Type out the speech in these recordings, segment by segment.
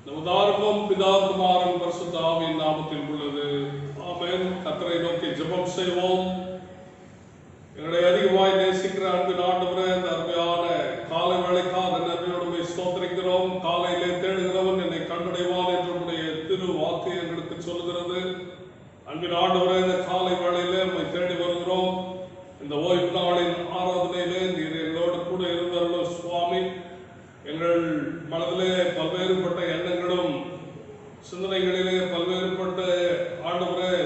நமது ஆரம்பம் பிதா குமாரன் பரிசுத்த ஆவியின் நாமத்தில் உள்ளது. ஆமென். கர்த்தரை நோக்கி ஜெபம் செய்வோம். எங்களை அதிகமாய் நேசிக்கிற அன்பின் ஆண்டவரே, இந்த அருமையான காலை வேளைக்காக நன்றியோடு ஸ்தோத்திரிக்கிறோம். காலையிலே தேடுகிறவன் என்னை கண்டடைவான் என்று உடைய திரு வாக்கு எங்களுக்கு சொல்லுகிறது. அன்பின் ஆண்டவரே, இந்த காலை வேளையிலே நம்மை தேடி வருகிறோம். இந்த ஓய்வு நாளின் ஆராதனையிலே நீர் எங்களோடு கூட இருந்தவர்கள் சுவாமி. எங்கள் மனதிலே பல்வேறுபட்ட எண்ணங்களும் சிந்தனைகளிலே பல்வேறுபட்ட ஆண்டவரே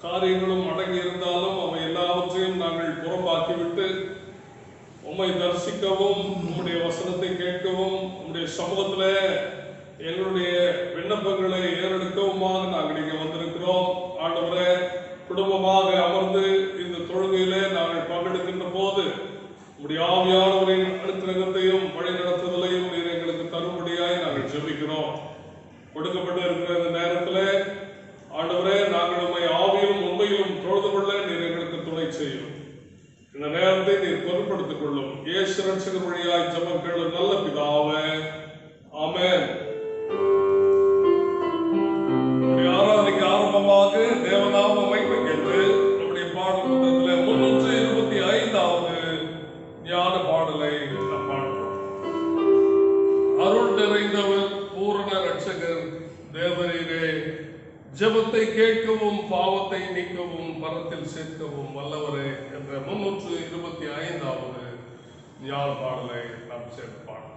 காரியங்களும் அடங்கி இருந்தாலும் அவை எல்லாவற்றையும் நாங்கள் புறம்பாக்கிவிட்டு உம்மை தரிசிக்கவும், உம்முடைய வசனத்தை கேட்கவும், உம்முடைய சமூகத்திலே எங்களுடைய விண்ணப்பங்களை ஏறெடுக்கவுமாக நாங்கள் இங்கே வந்திருக்கிறோம். ஆண்டவரே, குடும்பமாக அமர்ந்து இந்த தொழுகையிலே நாங்கள் பங்கெடுக்கின்ற போது உம்முடைய ஆவியானவரின் அனுக்கிரகத்தையும் வழி நடத்துதலையும் நீர் எங்களுக்கு தரும்படியாய் நாங்கள் ஜெபிக்கிறோம். கொடுக்கப்பட்டு இருக்கிற இந்த நேரத்தில் ஆண்டவரே, நாங்கள் உம்மை ஆவியிலும் உண்மையிலும் தொழுது கொள்ள நீர் எங்களுக்கு துணை செய்யும். இந்த நேரத்தை நீர் பொருட்படுத்திக் கொள்ளும். இயேசு ரட்சகர் வழியாய் ஜெபம் கேளும் நல்ல பிதாவே, ஆமென். ஆராதனைக்கு ஆரம்பமாக தேவநாம மகிமைக்கென்று நம்முடைய பாடல் புத்தகத்தில் 325வது ஞான பாடலை நாம் பாடுகிறோம். அருள் நிறைந்தவர் பூரண ரட்சகர் தேவரீரே, ஜெபத்தை கேட்கவும் பாவத்தை நீக்கவும் பரத்தில் சேர்க்கவும் வல்லவரே என்ற 325வது ஞான பாடலை நாம் சேர்ந்து பாடலாம்.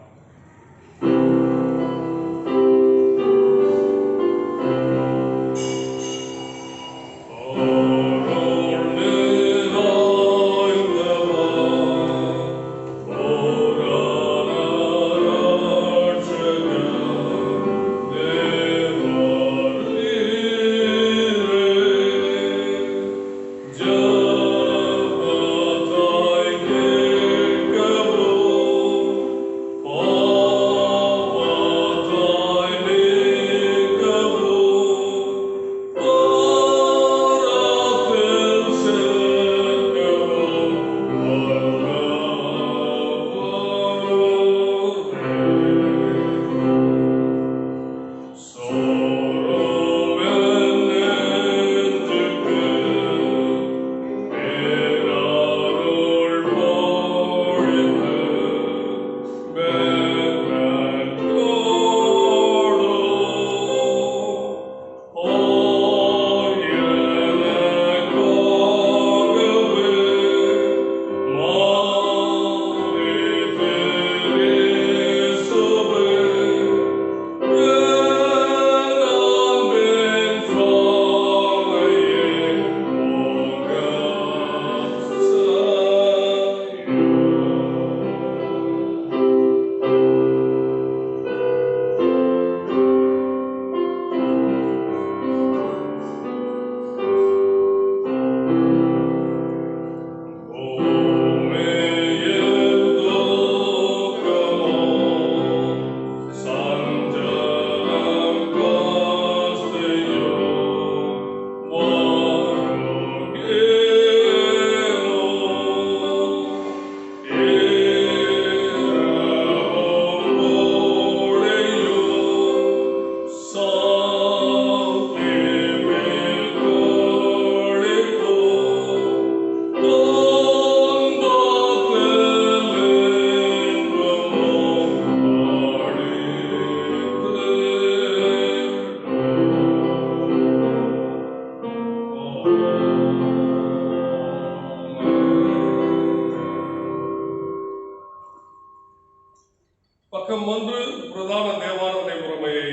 பக்கம் 1 பிரதான தேவாராதனை முறைமையை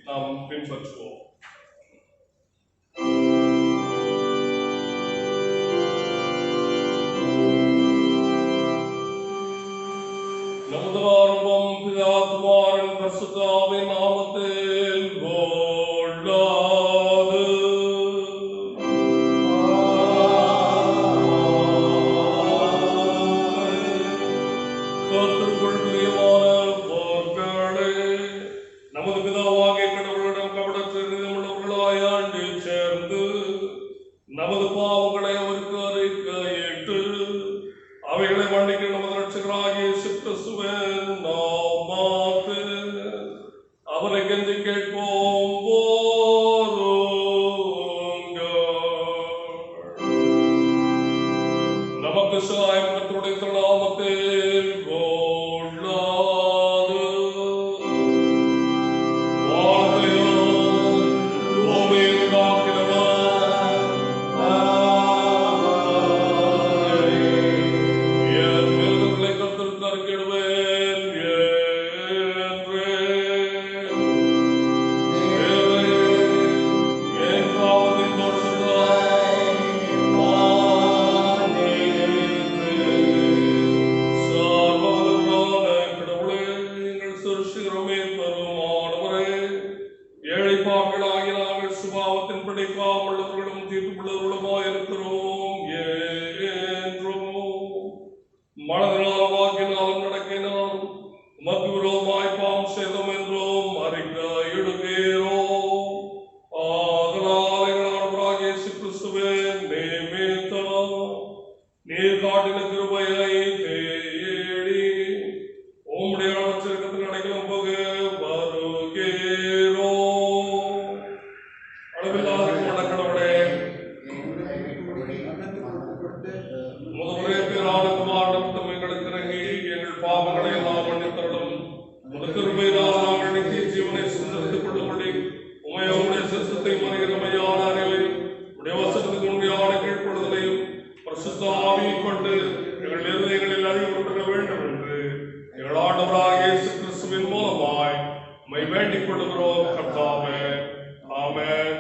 நாம் பின்பற்றுவோம். நமது ஆரம்பம் பிதா குமாரன் பரிசுத்த ஆவியின் நாமத்தில் உள்ளது. கர்த்தருக்குள் பிரியமான நமது பிதாவாகிய கடவுளிடம் கபடற்றமுள்ளவர்களாய் ஆண்டு சேர்ந்து நமது பாவங்களை அவருக்கு அறிக்கையிட்டு அவைகளை மன்னிக்க நமது ரட்சகராகிய கிறிஸ்துவின் நாமத்தில் அவரை கெஞ்சி அடக்கினோம். உமக்கு விரோதமாய் பாவம் செய்தோம் என்றும் அறிக்கையிடுகிறோம். ஆதலால் எங்கள் ஆண்டவராகிய இயேசு கிறிஸ்துவே நிமித்தம் நீர் காட்டின கிருபையை தேடி உம்முடைய அளவற்றிருக்கத்தில் அடைக்கலம் போக வருகிறோம். அளவில்லாத கடவுளே, முதலே பேரான குமாரனிடம் எங்களுக்கு இறங்கி எங்கள் பாவங்களை எல்லாம் மன்னித்தருளும். உமது கிருபையினால் நாங்கள் நித்திய ஜீவனை சுதந்திரித்துக் கொள்ளும்படி உம்முடைய சித்தத்தை மறைகிற மையான அறிவையும் உடைய வசனத்துக்கு உண்மையான கீழ்ப்படுதலையும் பரிசுத்த ஆவியைக் கொண்டு எங்கள் இருதயங்களில் அறிவுறுத்த வேண்டும் என்று எங்கள் ஆண்டவராகிய இயேசு கிறிஸ்துவின் மூலமாய் உம்மை வேண்டிக் கொள்கிறோம் கர்த்தாவே. ஆமென்.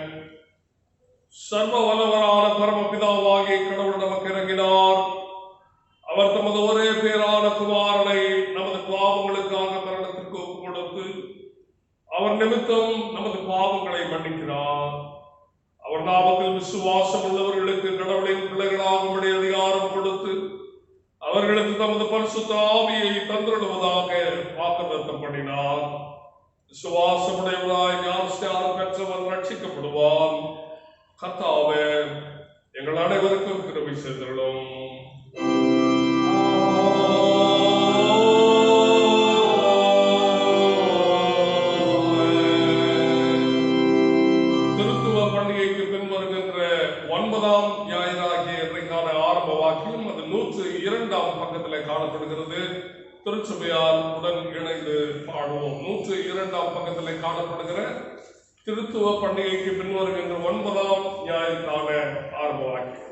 சர்வ வல்லவரான பரமபிதாவாகிய கடவுள் நமக்கு இறங்கினார். அவர் தமது ஒரே பேரான குமாரனை நமது பாவங்களுக்காக மரணத்திற்கு ஒப்புக் கொடுத்து அவர் நிமித்தம் நமது பாவங்களை மன்னிக்கிறார். அவர் நாமத்தில் விசுவாசம் உள்ளவர்களுக்கு கடவுளின் பிள்ளைகளாகும்படி அதிகாரம் கொடுத்து அவர்களுக்கு தமது பரிசுத்த ஆவியை தந்திருடுவதாக வாக்குத்தத்தம் பண்ணினார். விசுவாசமுடையவராய் ஞானஸ்நானம் பெற்றவர் ரட்சிக்கப்படுவான். கர்த்தாவே, எங்கள் அனைவருக்கும் கிருபை செய்தருளும். திருத்துவ பண்டிகைக்கு பின் வருகின்ற 9ஆம் ஞாயிறாகிய இன்றைக்கான ஆரம்ப வாக்கியம் அது 102ஆம் பக்கத்திலே காணப்படுகிறது. திருச்சபையார் உடன் இணைந்து பாடுவோம். 102ஆம் பக்கத்திலே காணப்படுகிற திருத்துவ பண்டிகைக்கு பின் வருகின்ற 9ஆம் ஞாயிற்கான ஆரம்ப வாக்கியம்.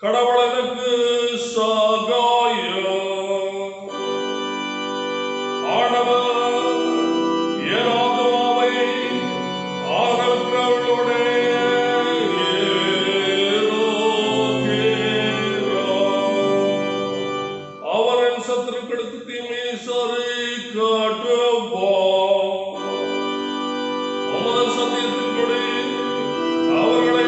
கடவுளனுக்கு சகாயம் ஆண்டவர் என் ஆத்துமாவை ஆதரவுகளோடு அவரின் சத்துருக்களுக்கு தீமையை சரி காட்டுவார். உமது சத்தியத்தின்படி அவர்களை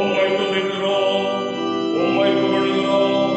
உம்மை துதிக்கிறோம், உம்மை புகழுகிறோம்.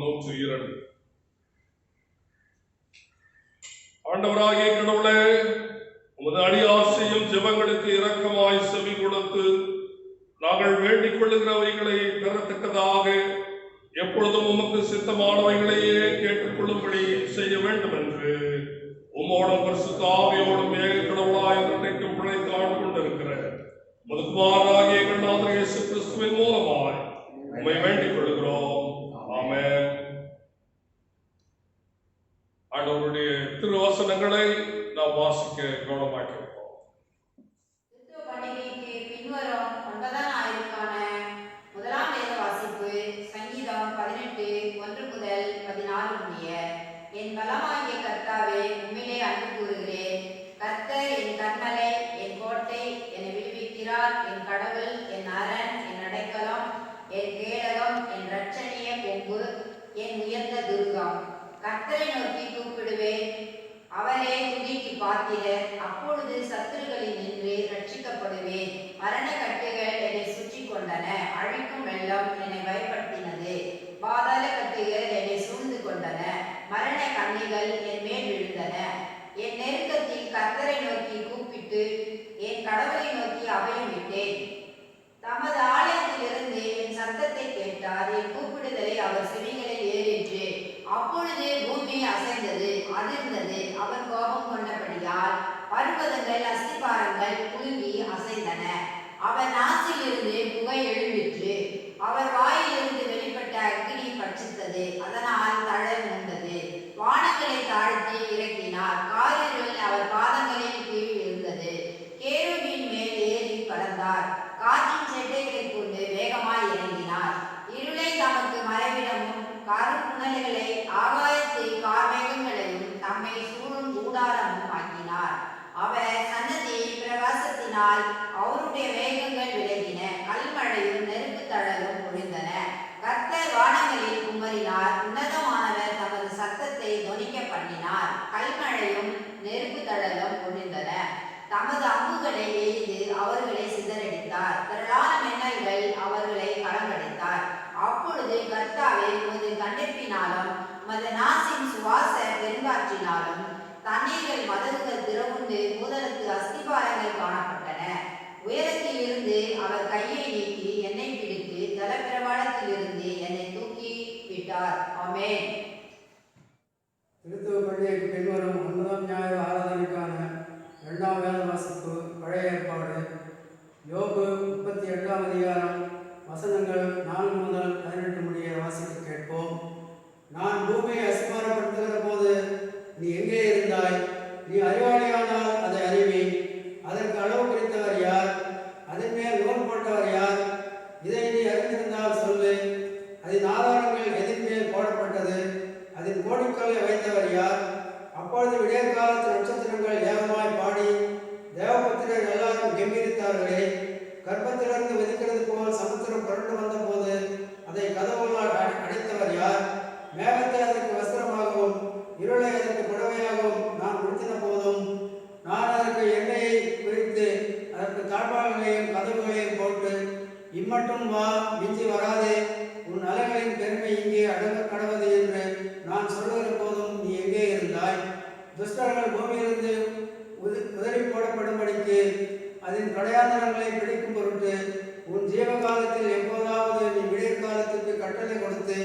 102. ஆண்டவராகிய கடவுளே, உமது அடியார் செய்யும் ஜெபங்களுக்கு இரக்கமாய் செவி கொடுத்து நாங்கள் வேண்டிக் கொள்ளுகிறவைகளை பெறத்தக்கதாக எப்பொழுதும் உமக்கு சித்தமானவைகளையே கேட்டுக்கொள்ளும்படி செய்ய வேண்டும் என்று உம்மோடும் பரிசுத்த ஆவியோடும் ஏக கடவுளாய் இன்றைக்கும் பிழைத்து ஆண்டு கொண்டிருக்கிற முதுகுமாராகிய கர்த்தர் இயேசு கிறிஸ்துவின் மூலமாய் உம்மை வேண்டிக் கொள்கிறோம். ஆமென். ஆண்டவருடைய திருவசனங்களை நாம் வாசிக்க கவனமாக்கிறோம். பின்வரும் 9ஆம் ஞாயிற்கான முதலாம் வேத வாசிப்பு சங்கீதம் 18 1 முதல் 14 முடிய. என் பலமாகிய கர்த்தாவே, உம்மிலே அன்பு கூறுகிறேன். கர்த்தர் என் கன்மலை, என் கோட்டை, என்னை விடுவிக்கிறார். என் கடவுள், என் அரண், என் அடைக்கலம், என் கேடகம், என் இரட்சணிய கொம்பு, என் உயர்ந்த துர்கம். கர்த்தரை நோக்கி கூப்பிடுவேன், அவரே துதிக்கு பாத்திரர். அப்பொழுது சத்துருக்களில் நின்று ரட்சிக்கப்படுவேன். மரண கட்டுகள் என்னை சுற்றி கொண்டன, அழிக்கும் வெள்ளம் என்னை பயப்படுத்தினது. பாதாள கட்டுகள் என்னை சூழ்ந்து கொண்டன, மரண கண்ணிகள் என் மேல் விழுந்தன. என் நெருக்கத்தில் கர்த்தரை நோக்கி கூப்பிட்டு என் கடவுளை நோக்கி அபயம் விட்டேன். தமது ஆலயத்திலிருந்து என் சத்தத்தை கேட்டார். என் கூப்பிடுதலை அவர் செவிகளில் ஏறிற்று. அப்பொழுது பூமி அசைந்தது, அதிர்ந்தது. அவர் கோபம் கொண்டபடியால் பர்வதங்கள் அஸ்திபாரங்கள் குலுங்கி அசைந்தன. அவர் நாசிலிருந்து புகை எழும்பிற்று. அவர் வாயிலிருந்து வெளிப்பட்ட அக்கினி பட்சித்தது. அதனால் தழல் உண்டது. வானங்களை தாழ்த்தி இறக்கினார். காரிருள் அவர் பாதங்களின் கீழ் இருந்தது. கேருபின் மேல் ஏறி பறந்தார். காற்றின் செட்டைகளை கொண்டு வேகமாய் இறங்கினார். இருளை தமக்கு மறைவிடமும் கருப்புணல்களை ஆகாயத்தை கார்மேகங்களையும் தம்மை சூழும் கூடாரமும் ஆக்கினார். அவர் சன்னதி பிரகாசத்தினால் அவருடைய வேகங்கள் விலகின. கல்மழையும் நெருப்பு தழலும் பொழிந்தன. கர்த்தர் வானங்களில் குமரினார். உன்னதமானவர் தமது சத்தத்தை தொனிக்க பண்ணினார். கல்மழையும் நெருப்பு தழலும் பொழிந்தன. தமது அம்புகளை எய்து அவர்களை சிதறடித்தார். திரளான மின்னல்கள் அவர்களை கலங்கடித்தார். அப்பொழுது கர்த்தாவே, உமது கண்டிப்பினாலும் உமது நாசின் சுவாச பெருங்காற்றினாலும் தண்ணீர்கள் மதகுகள் திறவுண்டு பூதலத்து அஸ்திபாரங்கள் காணப்பட்டன. உயரத்தில் இருந்து அவர் கையை நீட்டி என்னை பிடித்து ஜலப்பிரவாளத்திலிருந்து என்னை தூக்கி விட்டார். ஆமென். கிறிஸ்துவ பள்ளிக்கு பின்வரும் 9ஆம் ஞாயிறு ஆராதனைக்கான 2ஆம் வேத வாசிப்பு பழைய ஏற்பாடு யோபு 38ஆம் அதிகாரம் வசனங்கள் 4 முதல் 18 முடிய வாசித்து கேட்போம். நான் பூமியை அஸ்திபாரப்படுத்துகிற போது நீ எங்கே இருந்தாய்? நீ அறிவாளியானால் அதை அறிவி. அதற்கு அளவு குறித்தவர் யார்? அதன் மேல் நூல் போட்டவர் யார்? இதை நீ அறிந்திருந்தால் சொல்லு. அதன் ஆதாரங்கள் எதின் மேல் போடப்பட்டது? அதன் கோடிக்கல்லை வைத்தவர் யார்? அப்பொழுது விடியற்காலத்து நட்சத்திரங்கள் ஏகமாய் பாடி தேவபுத்திரர் எல்லாரும் கம்பீரித்தார்களே. கர்ப்பத்திலிருந்து வெதிக்கிறது போல் சமுத்திரம் புரண்டு வந்த போது அதை கதவுகளால் அடைத்தவர் யார்? மேகத்தை அதற்கு வஸ்திரமாகவும் இருளை அதற்கு புடவையாகவும் நான் உடுத்தின போதும் நான் அதற்கு எண்ணெயை குறித்து அதற்கு தாழ்பால்களையும் கதவுகளையும் போட்டு இம்மட்டும் வா, மிஞ்சி வராதே, உன் அலைகளின் பெருமை இங்கே அடங்க கடவது என்று நான் சொல்லுகிற போதும் நீ எங்கே இருந்தாய்? துஷ்டர்கள் பூமியிலிருந்து உதறி போடப்படும்படிக்கு அதன் கடையாந்தரங்களை பிடிக்கும் பொருட்டு உன் ஜீவகாலத்தில் எப்போதாவது நீ விடியற்காலத்திற்கு கட்டளை கொடுத்து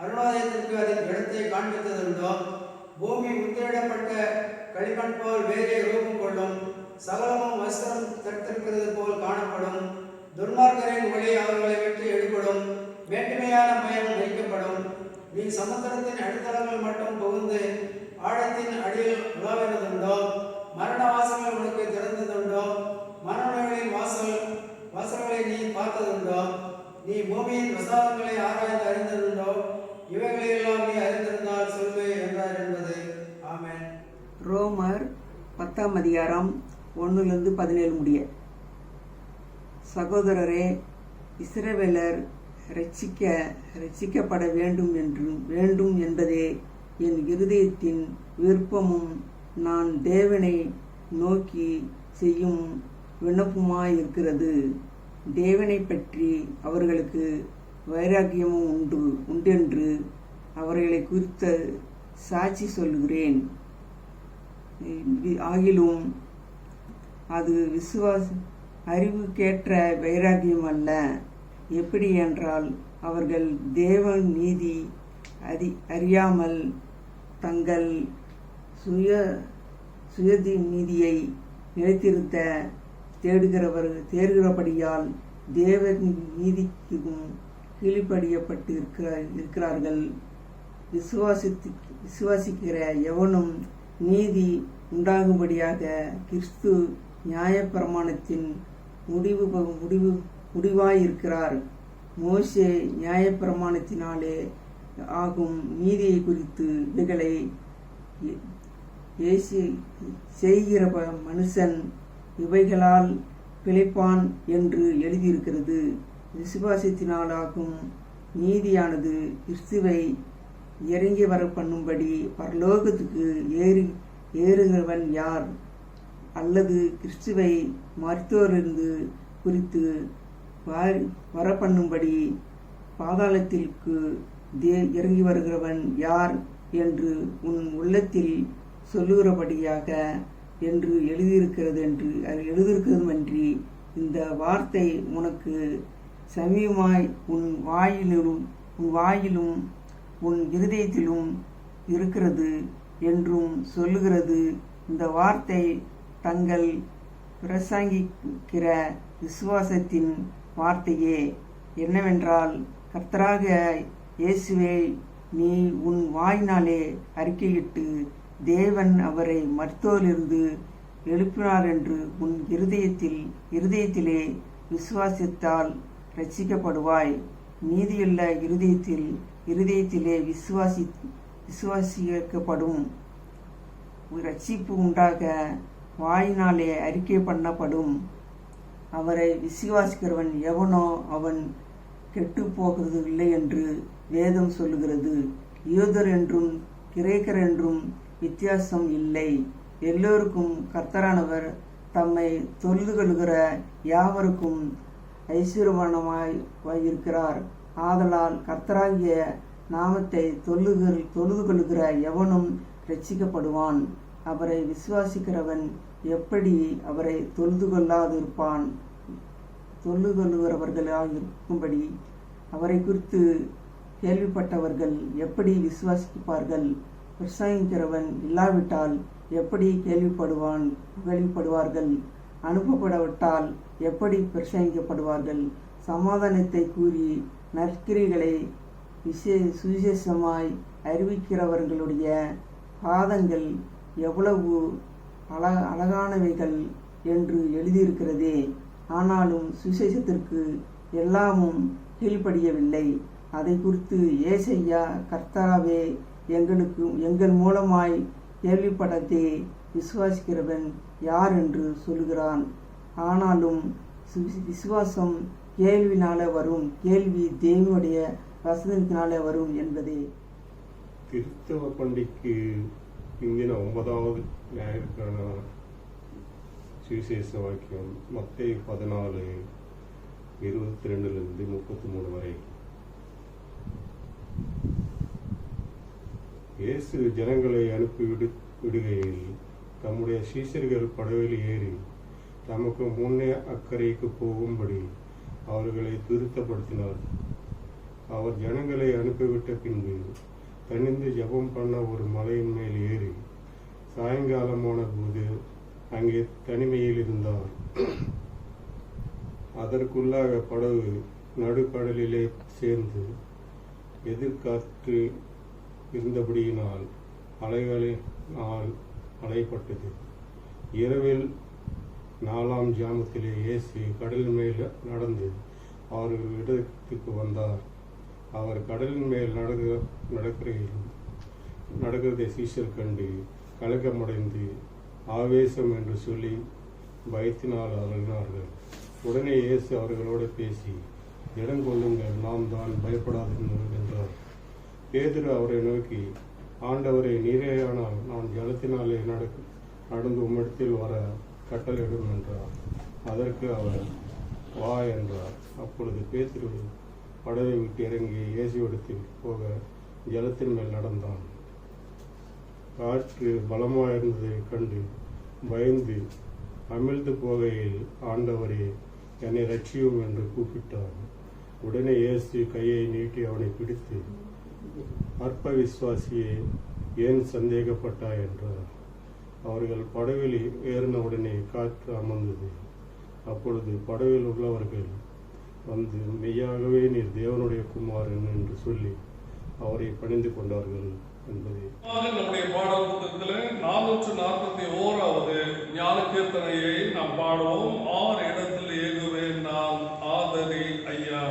அருணோதயத்திற்கு அதன் இடத்தை காண்பித்ததுண்டோ? பூமி முத்திரிடப்பட்ட களிமண் போல் வேறே ரூபம் கொள்ளும். சகலமும் வஸ்திரம் தடுத்திருக்கிறது போல் காணப்படும். துன்மார்க்கரின் ஒளி அவர்களை விட்டு எடுபடும். மேட்டுமையான பயம் வைக்கப்படும். நீ சமுத்திரத்தின் அடித்தளங்கள் மட்டும் புகுந்து ஆழத்தின் அடியில் உலாவினதுண்டோ? மரண வாசல்கள் உனக்கு திறந்ததுண்டோ? மரணங்களின் வாசல்களை நீ பார்த்ததுண்டோ? நீ பூமியின் விசாலங்களை ஆராய்ந்து அறிந்ததுண்டோ? இவைகளையெல்லாம் நீ அறிந்திருந்தால் சொல்லு என்றார் என்பது. ஆமென். ரோமர் 10ஆம் அதிகாரம் 1-17 முடிய. சகோதரரே, இஸ்ரவேலர் ரட்சிக்கப்பட வேண்டும் என்பதே என் இருதயத்தின் விருப்பமும் நான் தேவனை நோக்கி செய்யும் விண்ணப்பமாயிருக்கிறது. தேவனை பற்றி அவர்களுக்கு வைராக்கியமும் உண்டென்று அவர்களை குறித்து சாட்சி சொல்கிறேன். ஆகிலும் அது அறிவுக்கேற்ற வைராகியம் அல்ல. எப்படி என்றால், அவர்கள் தேவ நீதி அறியாமல் தங்கள் சுயதி நீதியை நிலைத்திருத்த தேடுகிறபடியால் தேவ நீதிக்கும் கீழ்ப்படியப்பட்டு இருக்கிறார்கள். விசுவாசிக்கிற எவனும் நீதி உண்டாகும்படியாக கிறிஸ்து நியாயப்பிரமாணத்தின் முடிவாயிருக்கிறார். மோசே நியாயப்பிரமாணத்தினாலே ஆகும் நீதியை குறித்து இவைகளை செய்கிற மனுஷன் இவைகளால் பிழைப்பான் என்று எழுதியிருக்கிறது. விசுவாசத்தினாலாகும் நீதியானது கிறிஸ்துவை இறங்கி வர பண்ணும்படி பரலோகத்துக்கு ஏறுகிறவன் யார்? அல்லது கிறிஸ்துவை மருத்துவரிலிருந்து குறித்து வர பண்ணும்படி பாதாளத்திற்கு இறங்கி வருகிறவன் யார் என்று உன் உள்ளத்தில் சொல்லுகிறபடியாக என்று எழுதியிருக்கிறதுமன்றி இந்த வார்த்தை உனக்கு சமீபமாய் உன் வாயிலும் உன் இருதயத்திலும் இருக்கிறது என்றும் சொல்லுகிறது. இந்த வார்த்தை தங்கள் பிரசங்கிக்கிற விசுவாசத்தின் வார்த்தையே. என்னவென்றால், கர்த்தராக இயேசுவை நீ உன் வாயினாலே அறிக்கையிட்டு தேவன் அவரை மருத்துவரிலிருந்து எழுப்பினார் என்று உன் இருதயத்திலே விசுவாசத்தால் ரட்சிக்கப்படுவாய். நீதியுள்ள இருதயத்திலே விசுவாசிக்கப்படும். ரட்சிப்பு உண்டாக வாயினாலே அறிக்கை பண்ணப்படும். அவரை விசுவாசிக்கிறவன் எவனோ அவன் கெட்டு போகிறது இல்லை என்று வேதம் சொல்லுகிறது. யூதர் என்றும் கிரேக்கர் என்றும் வித்தியாசம் இல்லை. எல்லோருக்கும் கர்த்தரானவர் தம்மை தொழுது கொள்கிற யாவருக்கும் ஐஸ்வர்யவானாய் இருக்கிறார். ஆதலால் கர்த்தராகிய நாமத்தை தொழுது கொள்கிற எவனும் ரட்சிக்கப்படுவான். அவரை விசுவாசிக்கிறவன் எப்படி அவரை தொழுது கொள்ளுகிறவர்களாயிருக்கும்படி அவரை குறித்து கேள்விப்பட்டவர்கள் எப்படி விசுவாசிப்பார்கள்? பிரசங்கிக்கிறவன் இல்லாவிட்டால் எப்படி கேள்விப்படுவார்கள்? அனுப்பப்படவிட்டால் எப்படி பிரசங்கிக்கப்படுவார்கள்? சமாதானத்தை கூறி நற்கிரிகளை சுவிசேஷமாய் அறிவிக்கிறவர்களுடைய பாதங்கள் எவ்வளவு அழகானவைகள் என்று எழுதியிருக்கிறதே. ஆனாலும் சுவிசேஷத்திற்கு எல்லாமும் கீழ்ப்படியவில்லை. அதை குறித்து ஏசையா, கர்த்தாவே எங்கள் மூலமாய் கேள்விப்படத்தே விசுவாசிக்கிறவன் யார் என்று சொல்லுகிறான். ஆனாலும் விசுவாசம் கேள்வினால வரும், கேள்வி தேவனுடைய வசனத்தினாலே வரும் என்பதே. கிறிஸ்தவ பண்டிகைக்கு இந்தின 9வது ஞாயிற்கான சுவிசேஷ வாக்கியம் மத்தேயு 14:22-33 வரை. இயேசு ஜனங்களை அனுப்பி விடுகையில் தம்முடைய சீஷர்கள் படவில் ஏறி தமக்கு முன்னே அக்கறைக்கு போகும்படி அவர்களை திருத்தப்படுத்தினார். அவர் ஜனங்களை அனுப்பிவிட்ட பின்பு தனிந்து ஜெபம் பண்ண ஒரு மலையின் மேல் ஏறி சாயங்காலமான போது அங்கே தனிமையில் இருந்தார். அதற்குள்ளாக படகு நடுக்கடலிலே சேர்ந்து எதிர்காற்று இருந்தபடியினால் அலைகளினால் அலைப்பட்டது. இரவில் 4ஆம் ஜாமத்திலே இயேசு கடல் மேல் நடந்து அவர்கள் இடத்துக்கு வந்தார். அவர் கடலின் மேல் நடக்கிறதை சீஷர் கண்டு கலக்கமடைந்து ஆவேசம் என்று சொல்லி பயத்தினால் அலறினார்கள். உடனே இயேசு அவர்களோடு பேசி, இடங்கொள்ளுங்கள், நாம் தான் பயப்படாதீர்கள் என்றார். பேதுரு அவரை நோக்கி, ஆண்டவரை, நீரேயானால் நான் ஜலத்தினாலே நடந்து உம்மிடத்தில் வர கட்டளையிடும் என்றார். அதற்கு அவர், வா என்றார். அப்பொழுது பேதுரு படவை விட்டு இறங்கி இயேசுவிடத்தில் போக ஜலத்தின் மேல் நடந்தான். காற்று பலமாயிருந்ததைக் கண்டு பயந்து அமிழ்ந்து போகையில், ஆண்டவரே, என்னை ரட்சியும் என்று கூப்பிட்டான். உடனே இயேசு கையை நீட்டி அவனை பிடித்து, அற்ப விசுவாசியே, ஏன் சந்தேகப்பட்டாய் என்றார். அவர்கள் படவில் ஏறினவுடனே காற்று அமர்ந்தது. அப்பொழுது படவில் உள்ளவர்கள் வந்து, மெய்யாகவே நீர் தேவனுடைய குமாரன் என்று சொல்லி அவரை பணிந்து கொண்டார்கள் என்பதே. நம்முடைய பாடல் புத்தகத்தில் 441வது ஞான கீர்த்தனையை நாம் பாடுவோம். 6 இடத்தில் ஏகுவேன் நான் ஆதரி ஐயா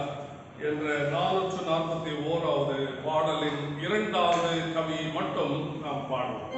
என்ற 441வது பாடலின் 2வது கவி மட்டும் நாம் பாடுவோம்.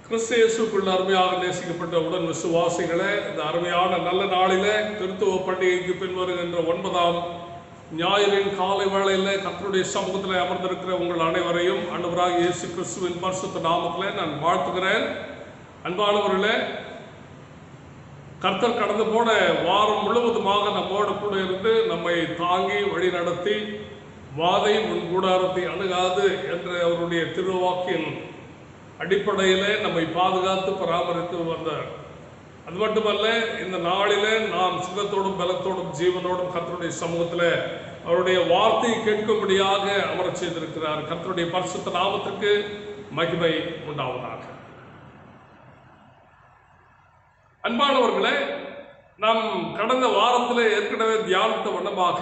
கிறிஸ்து இயேசுக்குள் அருமையாக நேசிக்கப்பட்ட உடன் விசுவாசிகளே, இந்த அருமையான நல்ல நாளிலே கிறிஸ்துவ பண்டிகைக்கு பின் வருகின்ற 9ஆம் ஞாயிறின் காலை வேளையில் கர்த்தருடைய சமூகத்தில் அமர்ந்திருக்கிற உங்கள் அனைவரையும் ஆண்டவராகிய இயேசு கிறிஸ்துவின் பரிசுத்த நாமத்தில் நான் வாழ்த்துகிறேன். அன்பானவர்களே, கர்த்தர் கடந்து போன வாரம் முழுவதுமாக நம்மோடு கூட இருந்து நம்மை தாங்கி வழி நடத்தி வாதை உன் கூடாரத்தை அணுகாது என்ற அவருடைய திருவாக்கின் அடிப்படையில் நம்மை பாதுகாத்து பராமரித்து வந்தார். அது மட்டுமல்ல, இந்த நாளிலே நாம் சுகத்தோடும் பலத்தோடும் ஜீவனோடும் கர்த்தருடைய சமூகத்தில் அவருடைய வார்த்தையை கேட்கும்படியாக அமரச் செய்திருக்கிறார். கர்த்தருடைய பரிசுத்த நாமத்துக்கு மகிமை உண்டாவதாக. அன்பானவர்களே, நாம் கடந்த வாரத்தில் ஏற்கனவே தியானித்த வண்ணமாக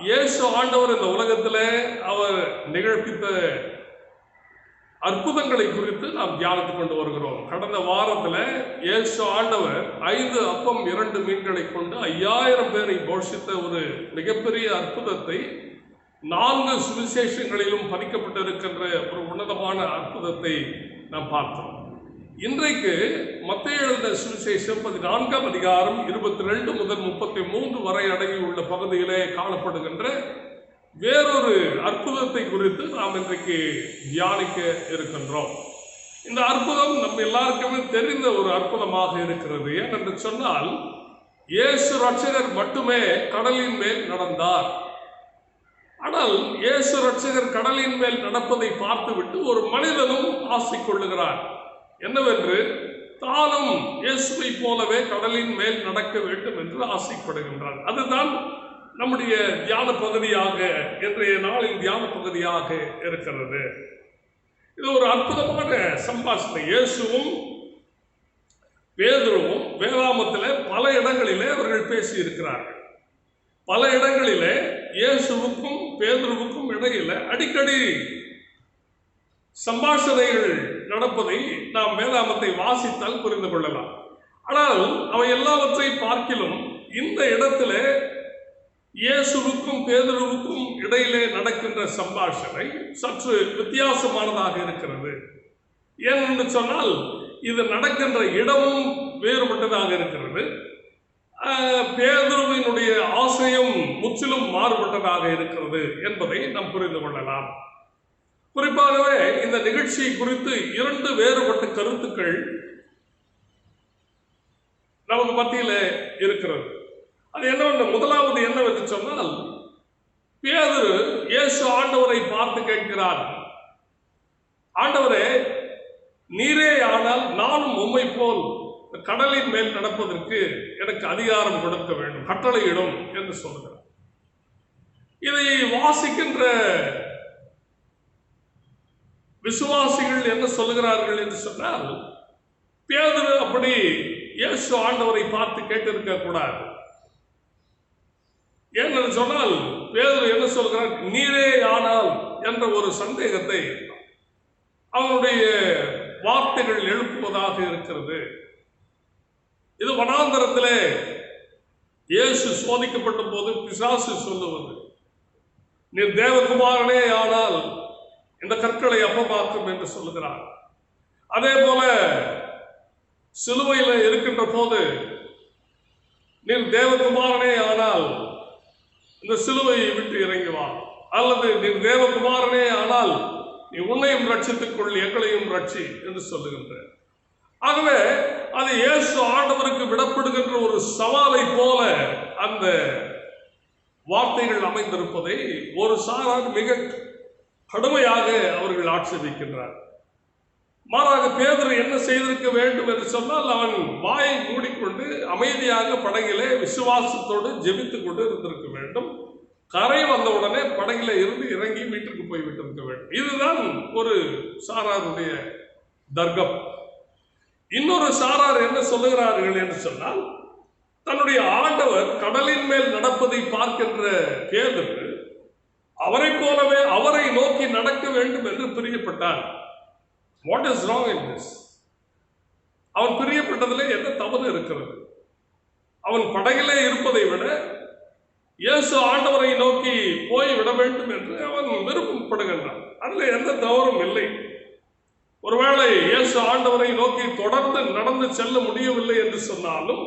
இயேசு ஆண்டவர் இந்த உலகத்தில் அவர் நிகழ்ப்பித்த அற்புதங்களை குறித்து நாம் தியானித்துக் கொண்டு வருகிறோம். கடந்த வாரத்தில் இயேசு ஆண்டவர் 5 அப்பம் 2 மீன்களை கொண்டு 5000 பேரை போஷித்த ஒரு மிகப்பெரிய அற்புதத்தை 4 சுவிசேஷங்களிலும் பதிக்கப்பட்டிருக்கின்ற ஒரு உன்னதமான அற்புதத்தை நாம் பார்த்தோம். இன்றைக்கு மத்தேயு எழுதின சுவிசேஷம் 14ஆம் அதிகாரம் 22 முதல் 33 வரை அடங்கியுள்ள பகுதியிலே காணப்படுகின்ற வேறொரு அற்புதத்தை குறித்து நாம் இன்றைக்கு தியானிக்க இருக்கின்றோம். இந்த அற்புதம் நம்ம எல்லாருக்குமே தெரிந்த ஒரு அற்புதமாக இருக்கிறது. ஏனென்று சொன்னால், இயேசு ரட்சகர் மட்டுமே கடலின் மேல் நடந்தார். ஆனால் இயேசு ரட்சகர் கடலின் மேல் நடப்பதை பார்த்துவிட்டு ஒரு மனிதனும் ஆசை கொள்ளுகிறார். என்னவென்று, தானும் இயேசுவை போலவே கடலின் மேல் நடக்க வேண்டும் என்று ஆசைப்படுகின்றார். அதுதான் நம்முடைய தியான பகுதியாக, இன்றைய நாளின் தியான பகுதியாக இருக்கிறது. இது ஒரு அற்புதமான சம்பாஷணை. இயேசுவும் பேதுருவும் வேதாகமத்திலே பல இடங்களிலே அவர்கள் பேசி இருக்கிறார்கள். பல இடங்களிலே இயேசுவுக்கும் பேதுருவுக்கும் இடையில அடிக்கடி சம்பாஷணைகள் நடப்பதை நாம் வேதாகமத்தை வாசித்தால் புரிந்து கொள்ளலாம். ஆனால் அவை எல்லாவற்றை பார்க்கிலும் இந்த இடத்துல இயேசுவுக்கும் பேதுருவுக்கும் இடையிலே நடக்கின்ற சம்பாஷணை சற்று வித்தியாசமானதாக இருக்கிறது. ஏனென்று சொன்னால், இது நடக்கின்ற இடமும் வேறுபட்டதாக இருக்கிறது. பேதுருவினுடைய ஆசையும் முற்றிலும் மாறுபட்டதாக இருக்கிறது என்பதை நாம் புரிந்து கொள்ளலாம். குறிப்பாகவே இந்த நிகழ்ச்சியை குறித்து 2 வேறுபட்ட கருத்துக்கள் நமக்கு மத்தியில் இருக்கிறது. அது என்னவென்று, முதலாவது என்னவென்று சொன்னால், பேதுரு இயேசு ஆண்டவரை பார்த்து கேட்கிறார், ஆண்டவரே, நீரே ஆனால் நானும் உம்மை போல் கடலின் மேல் நடப்பதற்கு எனக்கு அதிகாரம் கொடுக்க வேண்டும், கட்டளையிடும் என்று சொல்கிறார். இதை வாசிக்கின்ற விசுவாசிகள் என்ன சொல்லுகிறார்கள் என்று சொன்னால், பேதுரு அப்படி இயேசு ஆண்டவரை பார்த்து கேட்டிருக்க கூடாது. ஏனென்று சொன்னால், பேதுரு என்ன சொல்கிறார், நீரே ஆனால் என்ற ஒரு சந்தேகத்தை அவனுடைய வார்த்தைகள் எழுப்புவதாக இருக்கிறது. இது வனாந்தரத்திலே இயேசு சோதிக்கப்பட்ட போது பிசாசு சொல்லுவது, நீர் தேவகுமாரனே ஆனால் இந்த கற்களை அப்பமாக்கும் என்று சொல்லுகிறார். அதே போல சிலுவையில் இருக்கின்ற போது, நீர் தேவகுமாரனே ஆனால் இந்த சிலுவையை விட்டு இறங்கி வா, அல்லது நீர் தேவகுமாரனே ஆனால் நீ உன்னையும் ரட்சித்துக் கொள், எங்களையும் ரட்சி என்று சொல்லுகின்ற. ஆகவே அது இயேசு ஆண்டவருக்கு விடப்படுகின்ற ஒரு சவாலை போல அந்த வார்த்தைகள் அமைந்திருப்பதை ஒரு சாரார் மிக கடுமையாக அவர்கள் ஆட்சேபிக்கின்றார். மாறாக பேதுரு என்ன செய்திருக்க வேண்டும் என்று சொன்னால், அவன் வாயை மூடிக்கொண்டு அமைதியாக படகிலே விசுவாசத்தோடு ஜெபித்துக் கொண்டு இருந்திருக்க வேண்டும். கரை வந்தவுடனே படகில இருந்து இறங்கி வீட்டுக்கு போய்விட்டிருக்க வேண்டும். இதுதான் ஒரு சாராருடைய தர்க்கம். இன்னொரு சாரார் என்ன சொல்லுகிறார்கள் என்று சொன்னால், தன்னுடைய ஆண்டவர் கடலின் மேல் நடப்பதை பார்க்கின்ற பேதுரு அவரை போலவே அவரை நோக்கி நடக்க வேண்டும் என்று பிரியப்பட்டார். What is wrong in this? அவன் பிரியப்பட்டதிலே என்ன தவறு இருக்கிறது? அவன் படகிலே இருப்பதை விட இயேசு ஆண்டவரை நோக்கி போய் விட வேண்டும் என்று அவன் விருப்பப்படுகின்றான். அதில் எந்த தவறும் இல்லை. ஒருவேளை இயேசு ஆண்டவரை நோக்கி தொடர்ந்து நடந்து செல்ல முடியவில்லை என்று சொன்னாலும்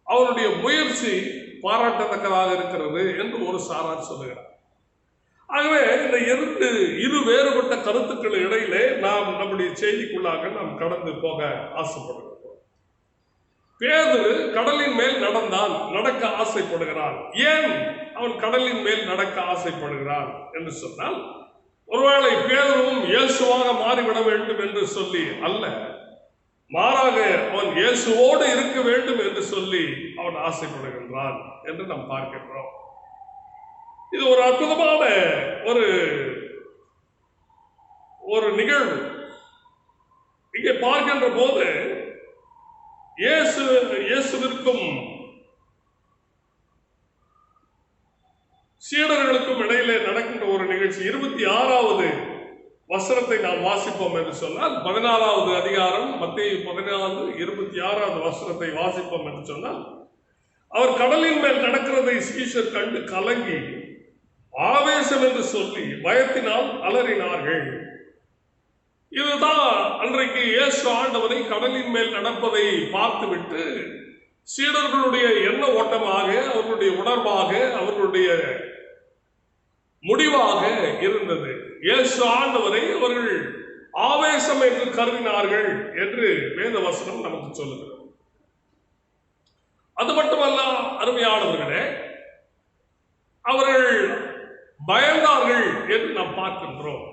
அவனுடைய முயற்சி பாராட்டத்தக்கதாக இருக்கிறது என்று ஒரு சாரார் சொல்லுகிறார். ஆகவே இந்த இரு வேறுபட்ட கருத்துக்கள் இடையிலே நாம் நம்முடைய செய்திக்குள்ளாக நாம் கடந்து போக ஆசைப்படுகிறோம். பேதுரு கடலின் மேல் நடக்க ஆசைப்படுகிறான். ஏன் அவன் கடலின் மேல் நடக்க ஆசைப்படுகிறான் என்று சொன்னால், ஒருவேளை பேதுருவும் இயேசுவாக மாறிவிட வேண்டும் என்று சொல்லி அல்ல, மாறாக அவன் இயேசுவோடு இருக்க வேண்டும் என்று சொல்லி அவன் ஆசைப்படுகின்றான் என்று நாம் பார்க்கின்றோம். இது ஒரு அற்புதமான ஒரு நிகழ்வு. இங்கே பார்க்கின்ற போது இயேசுவிற்கும் சீடர்களுக்கும் இடையிலே நடக்கின்ற ஒரு நிகழ்ச்சி. 26வது வசனத்தை நாம் வாசிப்போம் என்று சொன்னால், 14வது அதிகாரம் மத்தேயு 14:26வது வசனத்தை வாசிப்போம் என்று சொன்னால், அவர் கடலின் மேல் நடக்கிறதை சீஷர் கண்டு கலங்கி ஆவேசம் என்று சொல்லி பயத்தினால் அலறினார்கள். இதுதான் அன்றைக்கு இயேசு ஆண்டவரை கடலின் மேல் நடப்பதை பார்த்துவிட்டு சீடர்களுடைய எண்ண ஓட்டமாக, அவர்களுடைய உணர்வாக, அவர்களுடைய முடிவாக இருந்தது. இயேசு ஆண்டவரை அவர்கள் ஆவேசம் என்று கருதினார்கள் என்று வேத வசனம் நமக்கு சொல்லுகிறது. அது மட்டுமல்ல அருமையானவர்களே, அவர்கள் பயந்தார்கள் என்று நாம் பார்க்கின்றோம்.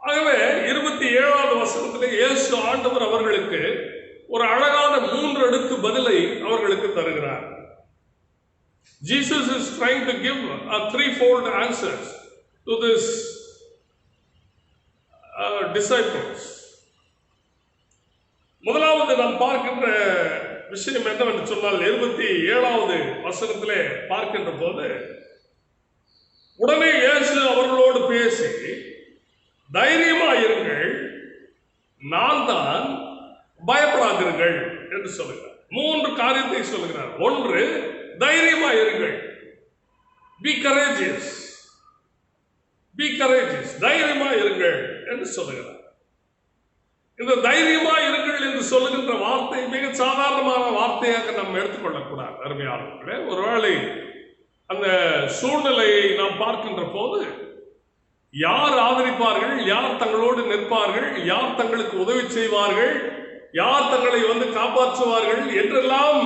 ஆகவே 27வது வசனத்திலே இயேசு ஆண்டவர் அவர்களுக்கு ஒரு அழகான 3 அடுக்கு பதிலை அவர்களுக்கு தருகிறார். Jesus is trying to give a threefold answers to this disciples. முதலாவது நாம் பார்க்கின்ற விஷயம் என்னவென்று சொன்னால், 27வது வசனத்திலே பார்க்கின்ற போது, உடனே இயேசு அவர்களோடு பேசி, தைரியமாயிருங்கள், நான் தான், பயப்படாதீர்கள் என்று சொல்லுகிறார். 3 காரியத்தை சொல்லுகிறார். 1, தைரியமாயிருங்கள், be courageous, தைரியமாயிருங்கள் என்று சொல்லுகிறார். இந்த தைரியமாயிருங்கள் என்று சொல்லுகின்ற வார்த்தை மிக சாதாரணமான வார்த்தையாக நாம் எடுத்துக்கொள்ளக்கூடாது. அருமையானவர்களே, ஒருவேளை அந்த சூழ்நிலையை நாம் பார்க்கின்ற போது யார் ஆதரிப்பார்கள், யார் தங்களோடு நிற்பார்கள், யார் தங்களுக்கு உதவி செய்வார்கள், யார் தங்களை காப்பாற்றுவார்கள் என்றெல்லாம்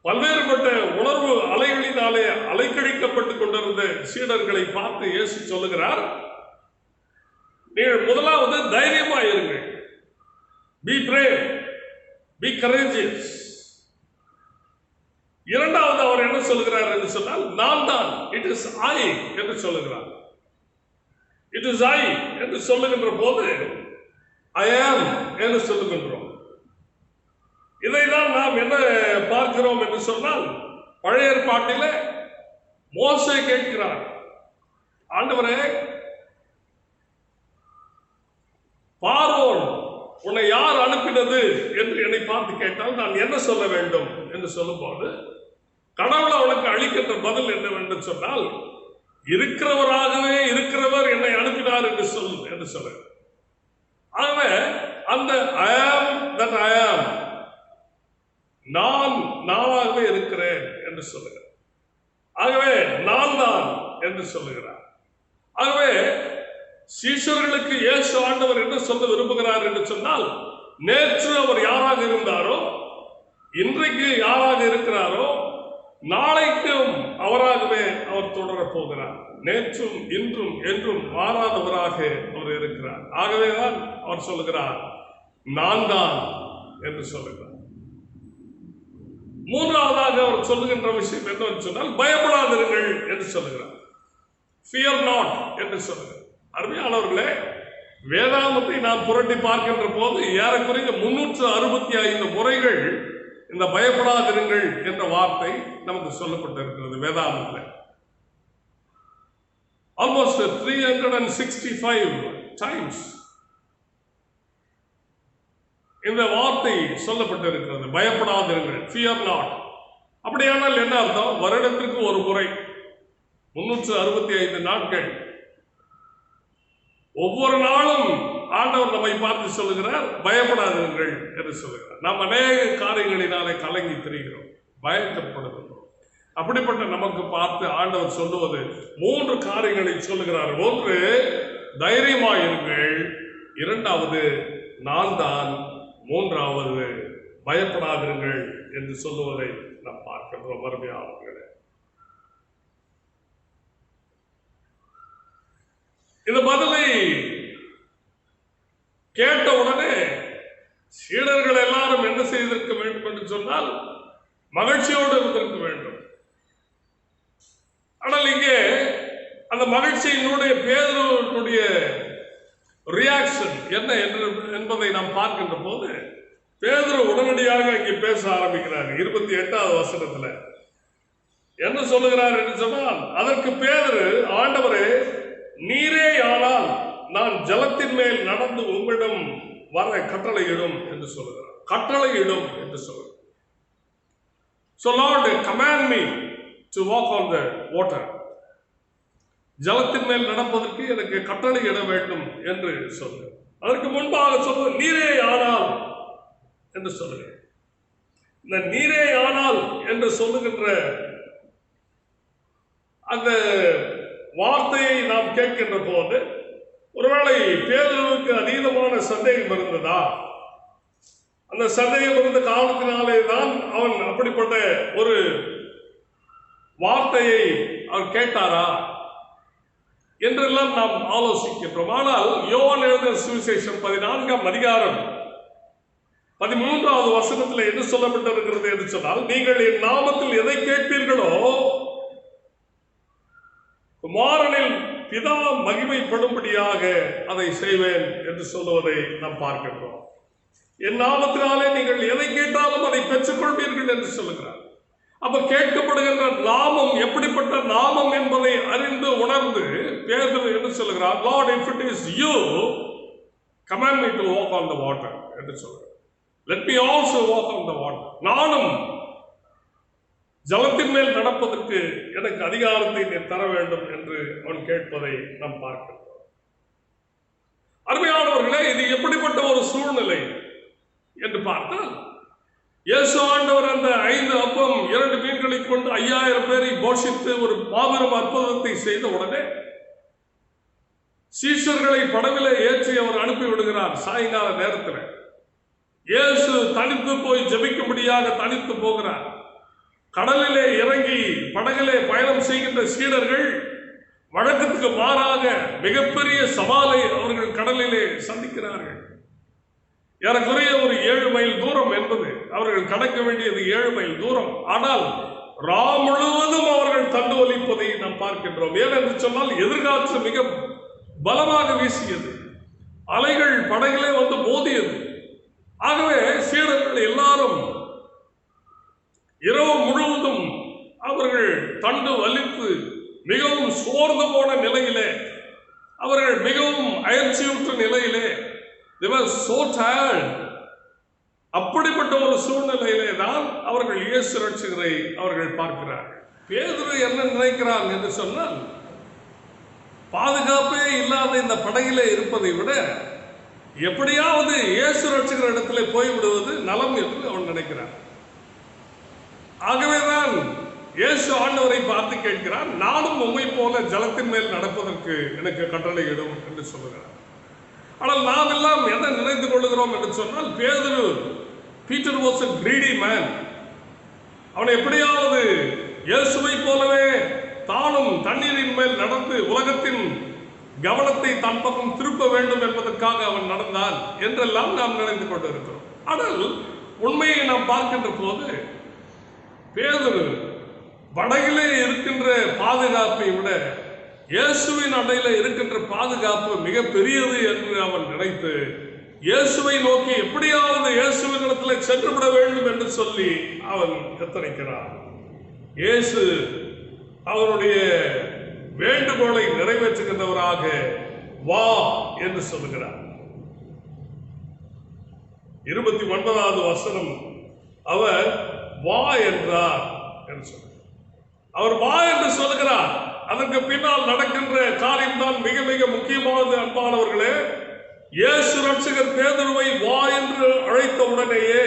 பல்வேறுபட்ட உணர்வு அலைகளினாலே அலைக்கழிக்கப்பட்டுக் கொண்டிருந்த சீடர்களை பார்த்து இயேசு சொல்லுகிறார், நீங்கள் முதலாவது தைரியமாயிருங்கள், be brave, be courageous. இரண்டாவது அவர் என்ன சொல்லுகிறார் என்று சொன்னால், நான் தான், இட் இஸ் ஐ என்று சொல்லுகிறார். இட் இஸ் ஐ என்று சொல்லுகின்ற போது ஐ ஆம் என்று சொல்லுகின்றோம். இதைதான் நாம் என்ன பார்க்கிறோம் என்று சொன்னால், பழைய ஏற்பாட்டிலே மோசே கேட்கிறார், ஆண்டவரே, பார்வோன் உன்னை யார் அனுப்பினது என்று என்னை பார்த்து கேட்டால் நான் என்ன சொல்ல வேண்டும் என்று சொல்லும்போது, கடவுள் அவனுக்கு அளிக்கின்ற பதில் என்னவென்று சொன்னால், இருக்கிறவராகவே இருக்கிறவர் என்னை அனுப்பினார் என்று சொல்ல. ஆகவே அந்த I am that I am, நானாகவே இருக்கிறேன் என்று சொல்லுகிறார். ஆகவே நான் தான் என்று சொல்லுகிறார். ஆகவே சீஷர்களுக்கு இயேசு ஆண்டவர் என்ன சொல்ல விரும்புகிறார் என்று சொன்னால், நேற்று அவர் யாராக இருந்தாரோ, இன்றைக்கு யாராக இருக்கிறாரோ, நாளைக்கும் அவராகவே அவர் தொடரப் போகிறார். நேற்றும் இன்றும் என்றும் மாறாதவராக அவர் இருக்கிறார். ஆகவேதான் அவர் சொல்லுகிறார், நான் தான் என்று சொல்லுகிறார். மூன்றாவதாக அவர் சொல்லுகின்ற விஷயம் என்னவென்று சொன்னால், பயப்படாதீர்கள் என்று சொல்லுகிறார். Fear not என்று சொல்லுகிறார். அருமையானவர்களே, வேதாகமத்தை நாம் புரட்டி பார்க்கின்ற போது ஏறக்குறைய 365 முறைகள் இந்த பயப்படாதிருங்கள் என்ற வார்த்தை நமக்கு சொல்லப்பட்டிருக்கிறது வேதாகமத்தில். ஆல்மோஸ்ட் 365 times இந்த வார்த்தை சொல்லப்பட்டிருக்கிறது, பயப்படாதிருங்கள், fear not. அப்படியானால் என்ன அர்த்தம்? வருடத்திற்கு ஒரு முறை 365 நாட்கள், ஒவ்வொரு நாளும் ஆண்டவர் நம்மை பார்த்து சொல்லுகிறார், பயப்படாதீர்கள் என்று சொல்லுகிறார். நாம் அநேக காரியங்களினாலே கலங்கி திரிகிறோம், பயக்கப்படுகின்றோம். அப்படிப்பட்ட நமக்கு பார்த்து ஆண்டவர் சொல்லுவது 3 காரியங்களை சொல்லுகிறார். 1, தைரியமாயிருங்கள். 2வது, நான் தான். 3வது, பயப்படாதிருங்கள் என்று சொல்லுவதை நாம் பார்க்கின்றோம். அருமையானவர்களே, இந்த பதிலை கேட்ட உடனே சீடர்கள் எல்லாரும் என்ன செய்திருக்க வேண்டும் என்று சொன்னால் மகிழ்ச்சியோடு இருந்திருக்க வேண்டும். ஆனால் இங்கே அந்த மகிழ்ச்சியினுடைய பேதுருவினுடைய ரியாக்ஷன் என்ன என்பதை நாம் பார்க்கின்ற போது பேதுரு உடனடியாக இங்கே பேச ஆரம்பிக்கிறார். 28வது வசனத்துல என்ன சொல்லுகிறார் என்று சொன்னால், அதற்கு பேதுரு, ஆண்டவரே, நீரே ஆனால் நான் ஜலத்தின் மேல் நடந்து உங்களிடம் வர கட்டளையிடும் என்று சொல்லுகிறார். கட்டளையிடும் என்று சொல்லுகிறார். So Lord, command me to walk on the water. ஜலத்தின் மேல் நடப்பதற்கு எனக்கு கட்டளையிட வேண்டும் என்று சொல்லுகிறார். அதற்கு முன்பாக சொல்லுவது நீரே ஆனால் என்று சொல்லுகிறார். இந்த நீரே ஆனால் என்று சொல்லுகின்ற அந்த வார்த்தையை நாம் கேட்கின்ற போது ஒருவேளை பேதுருவுக்கு அதீதமான சந்தேகம் இருந்ததா? அந்த சந்தேகம் இருந்த காரணத்தினாலே தான் அவன் அப்படிப்பட்ட ஒரு வார்த்தையை அவர் கேட்டாரா என்றெல்லாம் நாம் ஆலோசிக்கின்றோம். ஆனால் யோவான் எழுதின சுவிசேஷம் 14ஆம் அதிகாரம் 13வது வசனத்தில் என்ன சொல்லப்பட்டிருக்கிறது என்று சொன்னால், நீங்கள் என் நாமத்தில் எதை கேட்பீர்களோ குமாரனில் பிதா மகிமைப்படும்படியாக அதை செய்வேன் என்று சொல்லுவதை நாம் பார்க்கின்றோம். என் நாமத்தினாலே நீங்கள் எதை கேட்டாலும் அதை பெற்றுக்கொள்வீர்கள் என்று சொல்லுகிறார். அப்ப கேட்கப்படுகின்ற நாமம் எப்படிப்பட்ட நாமம் என்பதை அறிந்து உணர்ந்து பேதுரு என்று சொல்லுகிறார், Lord, if it is you, command me to walk on the water என்று சொல்லுகிறார். Let me also walk on the water. நானும் ஜலத்தின் மேல் நடப்பதற்கு எனக்கு அதிகாரத்தை நீ தர வேண்டும் என்று அவன் கேட்பதை நாம் பார்க்கிறோம். அருமையானவர்களே, இது எப்படிப்பட்ட ஒரு சூழ்நிலை என்று பார்த்தால், இயேசு ஆண்டவர் அந்த 5 அப்பம் 2 மீன்களை கொண்டு 5000 பேரை போஷித்து ஒரு மாபெரும் அற்புதத்தை செய்த உடனே சீஷர்களை படவிலே ஏற்றி அவர் அனுப்பி விடுகிறார். சாயங்கால நேரத்தில் இயேசு தனித்து போய் ஜெபிக்கும்படியாக தனித்து போகிறார். கடலிலே இறங்கி படகிலே பயணம் செய்கின்ற சீடர்கள் வழக்கத்துக்கு மாறாக மிகப்பெரிய சவாலை அவர்கள் கடலிலே சந்திக்கிறார்கள். ஏறக்குறைய ஒரு 7 மைல் தூரம் என்பது அவர்கள் கடக்க வேண்டியது 7 மைல் தூரம். ஆனால் ரா முழுவதும் அவர்கள் தண்டு ஒலிப்பதை நாம் பார்க்கின்றோம். ஏனென்று சொன்னால் எதிர்காற்று மிக பலமாக வீசியது, அலைகள் படகிலே வந்து மோதியது. ஆகவே சீடர்கள் எல்லாரும் இரவு முழுவதும் அவர்கள் தண்டு வலித்து மிகவும் சோர்ந்து போன நிலையிலே, அவர்கள் மிகவும் அயற்சியுற்ற நிலையிலே, they were so tired. அப்படிப்பட்ட ஒரு சூழ்நிலையிலே தான் அவர்கள் இயேசு ரட்சகரை அவர்கள் பார்க்கிறார்கள். பேதுரு என்ன நினைக்கிறான் என்று சொன்னால், பாதுகாப்பே இல்லாத இந்த படகிலே இருப்பதை விட எப்படியாவது இயேசு ரட்சகர் இடத்திலே போய்விடுவது நலம் என்று அவன் நினைக்கிறான். ஆகவேதான் இயேசு ஆண்டவரை பார்த்து கேட்கிறார், நானும் உம்மை போல ஜலத்தின் மேல் நடப்பதற்கு எனக்கு கட்டளையிடும் என்று சொல்லுகிறார். ஆனால் நாம் எல்லாம் என்ன நினைத்துக் கொள்ளுகிறோம் என்று சொன்னால், Peter was a greedy man. அவன் எப்படியாவது இயேசுவை போலவே தானும் தண்ணீரின் மேல் நடந்து உலகத்தின் கவனத்தை தன் பக்கம் திருப்ப வேண்டும் என்பதற்காக அவன் நடந்தான் என்றெல்லாம் நாம் நினைத்துக் கொண்டிருக்கிறோம். ஆனால் உண்மையை நாம் பார்க்கின்ற போது பேதுரு படகிலே இருக்கின்ற பாதுகாப்பை விட இயேசுவின் அடையில இருக்கின்ற பாதுகாப்பு மிக பெரியது என்று அவன் நினைத்து இயேசுவை நோக்கி எப்படியாவது இயேசுவின் இடத்துல சென்றுவிட வேண்டும் என்று சொல்லி அவன் எத்தனைக்கிறான். இயேசு அவருடைய வேண்டுகோளை நிறைவேற்றுகின்றவராக வா என்று சொல்லுகிறார். 29வது வசனம், அவர் வா என்றார் என்று சொல்லுகிறார். அவர் வா என்று சொல்லுகிறார். அதற்கு பின்னால் நடக்கின்ற காரியம் தான் மிக மிக முக்கியமானது. அன்பானவர்களே, இயேசு ரட்சகர் பேதுருவை வா என்று அழைத்த உடனேயே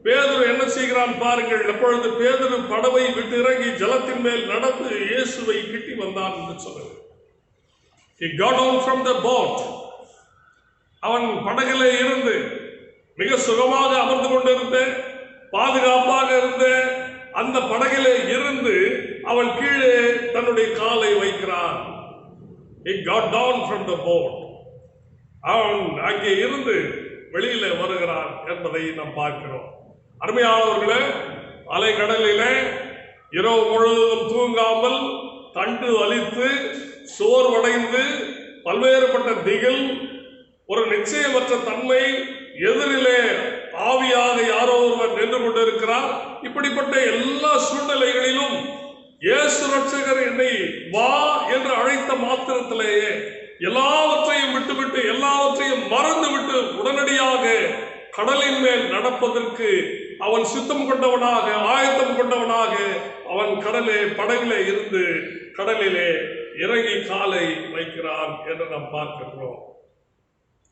பேதுரு என்ன செய்கிறான் பாருங்கள். அப்பொழுது பேதுரு படவை விட்டு இறங்கி ஜலத்தின் மேல் நடந்து இயேசுவை கிட்டி வந்தான் என்று சொன்னது. He got down from the boat. அவன் படகிலே இருந்து மிக சுகமாக அமர்ந்து கொண்டிருந்த, பாதுகாப்பாக இருந்த அந்த படகிலே இருந்து அவன் கீழே தன்னுடைய காலை வைக்கிறான். He got down from the boat. அவன் அங்கே இருந்து வெளியில வருகிறான் என்பதை நாம் பார்க்கிறோம். அருமையானவர்களே, அலைக்கடலிலே இரவு முழுவதும் தூங்காமல் தண்டு அலித்து சோர்வடைந்து பல்வேறுபட்ட திகில், ஒரு நிச்சயமற்ற தன்மை, எதிரிலே ஆவியாக யாரோ ஒருவர் நின்று கொண்டிருக்கிறார். இப்படிப்பட்ட எல்லா சூழ்நிலைகளிலும் இயேசு ரட்சகர் என்னை வா என்று அழைத்த மாத்திரத்திலேயே எல்லாவற்றையும் விட்டுவிட்டு எல்லாவற்றையும் மறந்துவிட்டு உடனடியாக கடலின் மேல் நடப்பதற்கு அவன் சித்தம் கொண்டவனாக, ஆயத்தம் கொண்டவனாக அவன் படகிலே இருந்து கடலிலே இறங்கி காலை வைக்கிறான் என்று நாம் பார்க்கிறோம்.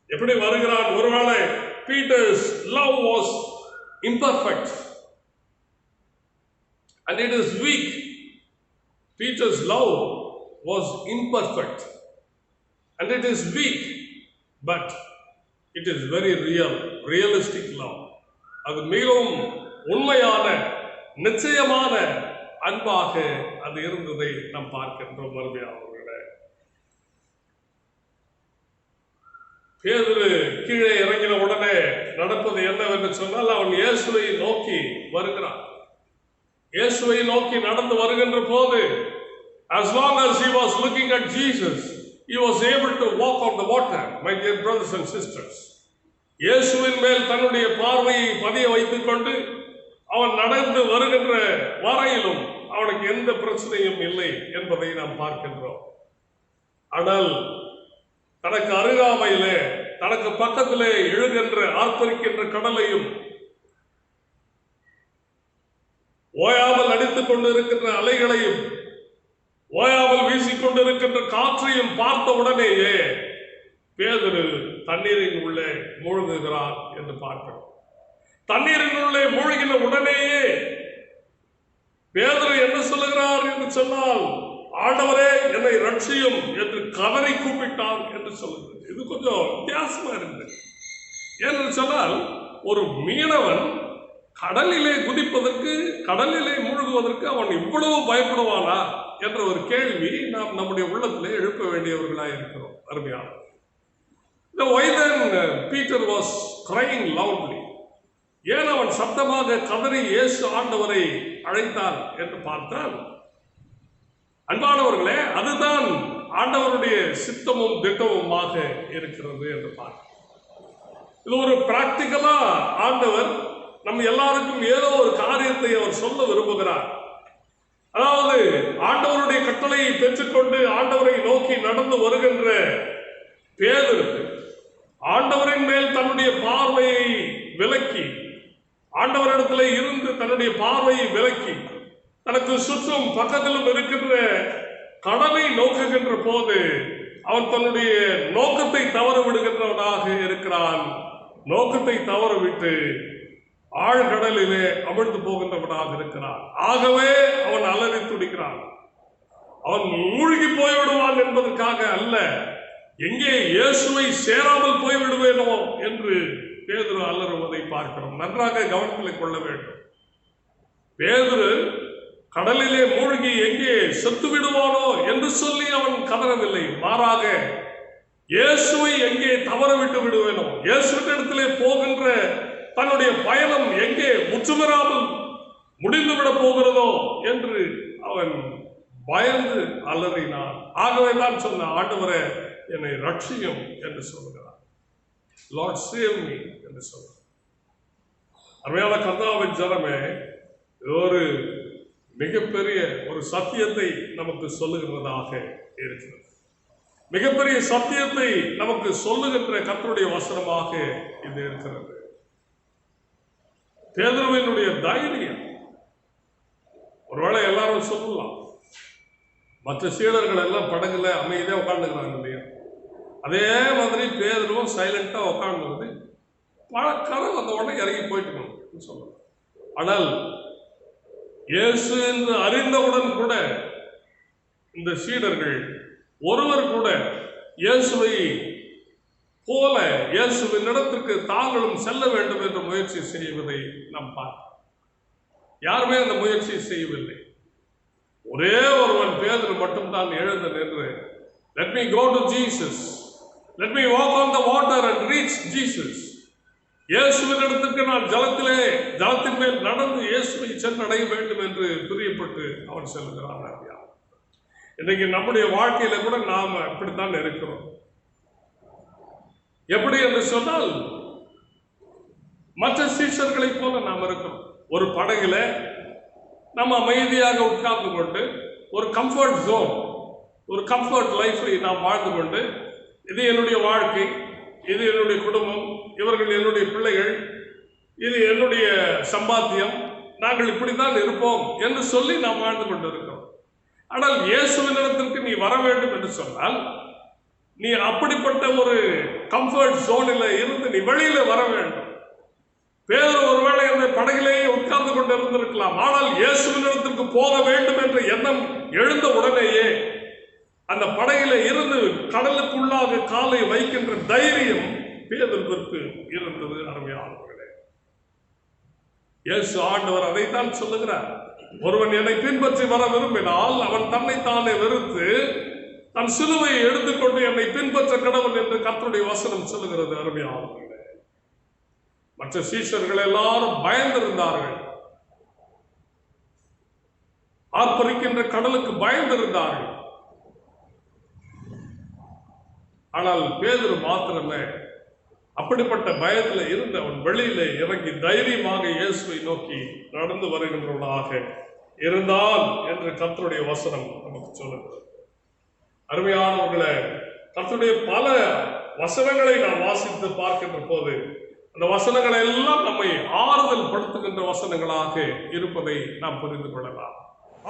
எப்படி வருகிறான்? ஒருவேளை Peter's love was imperfect and it is weak. Peter's love was imperfect and it is weak, but it is very realistic love. அது மிகவும் உண்மையான நிச்சயமான அன்பாக அது இருந்ததை நாம் பார்க்கின்றோம். மறுபடியும் பேதுரு கீழே இறங்கின உடனே நடப்பது என்னவென்று சொன்னால், அவன் இயேசுவை நோக்கி வருகிறான். இயேசுவை நோக்கி நடந்து வருகின்ற போது, as long as he was looking at Jesus, he was able to walk on the water. My dear brothers and sisters, இயேசுவின் மேல் தன்னுடைய பார்வையை பதிய வைத்துக் கொண்டு அவன் நடந்து வருகின்ற வரையிலும் அவனுக்கு எந்த பிரச்சனையும் இல்லை என்பதை நாம் பார்க்கின்றோம். ஆனால் தனக்கு அருகாமையிலே, தனக்கு பக்கத்திலே எழுகின்ற ஆர்ப்பரிக்கின்ற கடலையும், ஓயாமல் அடித்துக் கொண்டிருக்கின்ற அலைகளையும், ஓயாமல் வீசிக்கொண்டிருக்கின்ற காற்றையும் பார்த்த உடனேயே பேதுரு தண்ணீரின் உள்ளே மூழ்குகிறார் என்று பார்க்கிறோம். தண்ணீரின் உள்ளே மூழ்கின உடனேயே பேதுரு என்ன சொல்லுகிறார் என்று சொன்னால், ஆண்டவரே என்னை ரட்சியும் என்று கதறி கூப்பிட்டான் என்று சொல்லுகிறது. இது கொஞ்சம் வித்தியாசமா இருந்தது. ஏன்னு சொன்னால், ஒரு மீனவன் கடலிலே குதிப்பதற்கு, கடலிலே மூழ்குவதற்கு அவன் இவ்வளவு பயப்படுவானா என்ற ஒரு கேள்வி நாம் நம்முடைய உள்ளத்திலே எழுப்ப வேண்டியவர்களாக இருக்கிறோம். அருமையான why then Peter was crying loudly? ஏன் அவன் சத்தமாக கதறி இயேசு ஆண்டவரை அழைத்தான் என்று பார்த்தால், அன்பானவர்களே, அதுதான் ஆண்டவருடைய சித்தமும் திட்டமுமாக இருக்கிறது என்று பார்க்கிறோம். இது ஒரு பிராக்டிக்கலா ஆண்டவர் நம்ம எல்லாருக்கும் ஏதோ ஒரு காரியத்தை அவர் சொல்ல விரும்புகிறார். அதாவது ஆண்டவருடைய கட்டளையை பெற்றுக்கொண்டு ஆண்டவரை நோக்கி நடந்து வருகின்ற பேதுரு ஆண்டவரின் மேல் தன்னுடைய பார்வையை விலக்கி, ஆண்டவரிடத்திலே இருந்து தன்னுடைய பார்வையை விலக்கி தனக்கு சுற்றும் பக்கத்திலும் இருக்கின்ற கடலை நோக்குகின்ற போது அவன் தன்னுடைய நோக்கத்தை தவற விடுகின்றவனாக இருக்கிறான். நோக்கத்தை தவறவிட்டு ஆழ்கடலிலே அமிழ்ந்து போகின்றவனாக இருக்கிறான். ஆகவே அவன் அலறி துடிக்கிறான். அவன் மூழ்கி போய்விடுவான் என்பதற்காக அல்ல, எங்கே இயேசுவை சேராமல் போய்விடுவேனோ என்று பேதுரு அலறுவதை பார்க்கிறோம். நன்றாக கவனத்தில் கொள்ள வேண்டும். பேதுரு கடலிலே மூழ்கி எங்கே செத்து விடுவானோ என்று சொல்லி அவன் கதறவில்லை. மாறாக இயேசுவை எங்கே தவற விட்டு விடுவேனோ, இயேசுவிடத்திலே போகின்ற தன்னுடைய பயணம் எங்கே முற்றுமெறாமல் முடிந்துவிடப் போகிறதோ என்று அவன் பயந்து அலறினான். ஆகவே தான் சொன்ன, ஆண்டவரே என்னை ரட்சியும் என்று சொல்கிறார். Lord save me என்று சொல்கிறார். அருமையான கர்த்தாவின் ஜனமே, ஒரு மிகப்பெரிய ஒரு சத்தியத்தை நமக்கு சொல்லுகிறதாக இருக்கிறது. மிகப்பெரிய சத்தியத்தை நமக்கு சொல்லுகின்ற கர்த்தருடைய வசனமாக இது இருக்கிறது. பேதுருவினுடைய தைரியம். ஒருவேளை எல்லாரும் சொல்லலாம், மற்ற சீடர்கள் எல்லாம் படகுல அமைதியா உட்கார்ந்துக்கிறாங்க இல்லையா, அதே மாதிரி பேதுருவும் சைலண்டா உட்கார்ந்து கரை வந்த உடனே இறங்கி போயிட்டு சொல்லலாம். ஆனால் இயேசு என்று அறிந்தவுடன் கூட இந்த சீடர்கள் ஒருவர் கூட இயேசுவை போல இயேசுவின் இடத்திற்கு தாங்களும் செல்ல வேண்டும் என்ற முயற்சி செய்வதை நாம் பார்க்கிறோம். யாருமே அந்த முயற்சி செய்யவில்லை. ஒரே ஒருவன் பேதுரு மட்டும்தான் எழுந்து நின்று, let me go to Jesus, let me walk on the water and reach Jesus. இயேசுவின் இடத்திற்கு நான் ஜலத்தின் மேல் நடந்து இயேசுவை சென்றடைய வேண்டும் என்று பிரியப்பட்டு அவன் செல்கிறான். இன்றைக்கு நம்முடைய வாழ்க்கையில கூட நாம் அப்படித்தான் இருக்கிறோம். எப்படி என்று சொன்னால், மற்ற சீஷர்களைப் போல நாம் இருக்கிறோம். ஒரு படகுல நம்ம அமைதியாக உட்கார்ந்து கொண்டு ஒரு கம்ஃபர்ட் ஜோன், ஒரு கம்ஃபர்ட் லைஃபை நாம் வாழ்ந்து கொண்டு, இது என்னுடைய வாழ்க்கை, இது என்னுடைய குடும்பம், இவர்கள் என்னுடைய பிள்ளைகள், இது என்னுடைய சம்பாத்தியம், நாங்கள் இப்படித்தான் இருப்போம் என்று சொல்லி நாம் வாழ்ந்து கொண்டிருக்கிறோம். ஆனால் இயேசுவின் இடத்திற்கு நீ வர வேண்டும் என்று சொன்னால், நீ அப்படிப்பட்ட ஒரு கம்ஃபர்ட் ஜோனில் இருந்து நீ வெளியில வர வேண்டும். பேதுரு ஒருவேளை அந்த படகிலேயே உட்கார்ந்து கொண்டு இருந்திருக்கலாம். ஆனால் இயேசுவின் இடத்திற்கு போக வேண்டும் என்ற எண்ணம் எழுந்த உடனேயே அந்த படகில இருந்து கடலுக்குள்ளாக காலை வைக்கின்ற தைரியம் பேதுருவிற்கு இருந்தது. அருமையானவர்களே, இயேசு ஆண்டவர் அதைத்தான் சொல்லுகிறார். ஒருவன் என்னை பின்பற்றி வர விரும்பினால் அவன் தன்னைத்தானே வெறுத்து தன் சிலுவையை எடுத்துக்கொண்டு என்னை பின்பற்ற கடவுள் என்று கர்த்தருடைய வசனம் சொல்லுகிறது. அருமையானவர்களே, மற்ற சீஷர்கள் எல்லாரும் பயந்திருந்தார்கள். ஆர்ப்பரிக்கின்ற கடலுக்கு பயந்திருந்தார்கள். ஆனால் பேதுரு மாத்திரமே அப்படிப்பட்ட பயத்தில் இருந்து அவன் வெளியிலே இறங்கி தைரியமாக இயேசுவை நோக்கி நடந்து வருகின்றவனாக இருந்தான் என்று கர்த்தருடைய வசனம் நமக்கு சொல்லுகிறது. அருமையானவர்களே, கர்த்தருடைய பல வசனங்களை நாம் வாசித்து பார்க்கின்ற போது அந்த வசனங்களை எல்லாம் நம்மை ஆறுதல் படுத்துகின்ற வசனங்களாக இருப்பதை நாம் புரிந்து கொள்ளலாம்.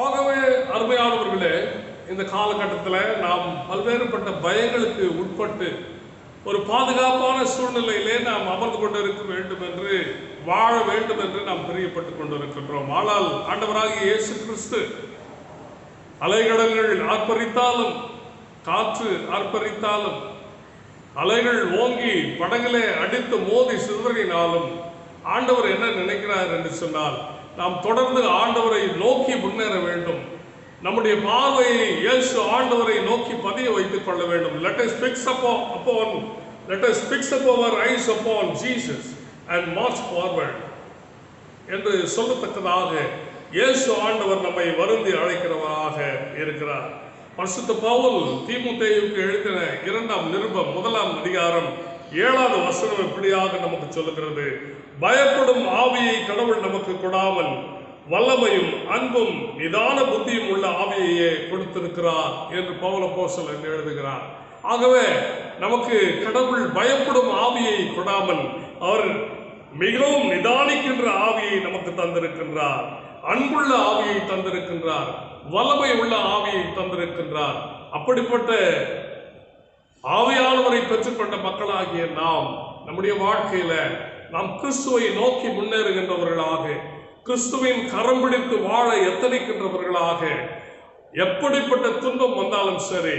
ஆகவே அருமையானவர்களே, இந்த காலகட்டத்தில் நாம் பல்வேறுபட்ட பயங்களுக்கு உட்பட்டு ஒரு பாதுகாப்பான சூழ்நிலையிலே நாம் அமர்ந்து கொண்டிருக்க வேண்டும் என்று, வாழ வேண்டும் என்று நாம் பிரியப்பட்டுக் கொண்டிருக்கின்றோம். ஆனால் ஆண்டவராகிய இயேசு கிறிஸ்து அலைகடல்கள் ஆர்ப்பரித்தாலும், காற்று ஆர்ப்பரித்தாலும், அலைகள் ஓங்கி படகிலே அடித்து மோதி சிதறினாலும் ஆண்டவர் என்ன நினைக்கிறார் என்று சொன்னால், நாம் தொடர்ந்து ஆண்டவரை நோக்கி முன்னேற வேண்டும். நம்முடைய பார்வையை இயேசு ஆண்டவரை நோக்கி பதிய வைத்துக் கொள்ள வேண்டும். Let us fix our eyes upon Jesus and march forward என்று சொல்லத்தக்கதாக இயேசு ஆண்டவர் நம்மை வருந்தி அழைக்கிறவராக இருக்கிறார். பரிசுத்த பவுல் தீமோத்தேயுவுக்கு எழுதின 2ஆம் நிருபம் 1ஆம் அதிகாரம் 7வது வசனம் இப்படியாக நமக்கு சொல்லுகிறது: பயப்படும் ஆவியை கடவுள் நமக்கு கொடாமல் வல்லமையும் அன்பும் நிதான புத்தியும் உள்ள ஆவியையே கொடுத்திருக்கிறார் என்று பவுல் அப்போஸ்தலன் எழுதுகிறார். ஆகவே நமக்கு கடவுள் பயப்படும் ஆவியை கொடாமல் அவர் மிகவும் நிதானிக்கின்ற ஆவியை நமக்கு தந்திருக்கின்றார். அன்புள்ள ஆவியை தந்திருக்கின்றார். வல்லமை உள்ள ஆவியை தந்திருக்கின்றார். அப்படிப்பட்ட ஆவியானவரை பெற்றுக்கொண்ட மக்களாகிய நாம் நம்முடைய வாழ்க்கையில நாம் கிறிஸ்துவை நோக்கி முன்னேறுகின்றவர்களாக, கிறிஸ்துவின் கரம் பிடித்து வாழ எத்தனைக்கின்றவர்களாக, எப்படிப்பட்ட துன்பம் வந்தாலும் சரி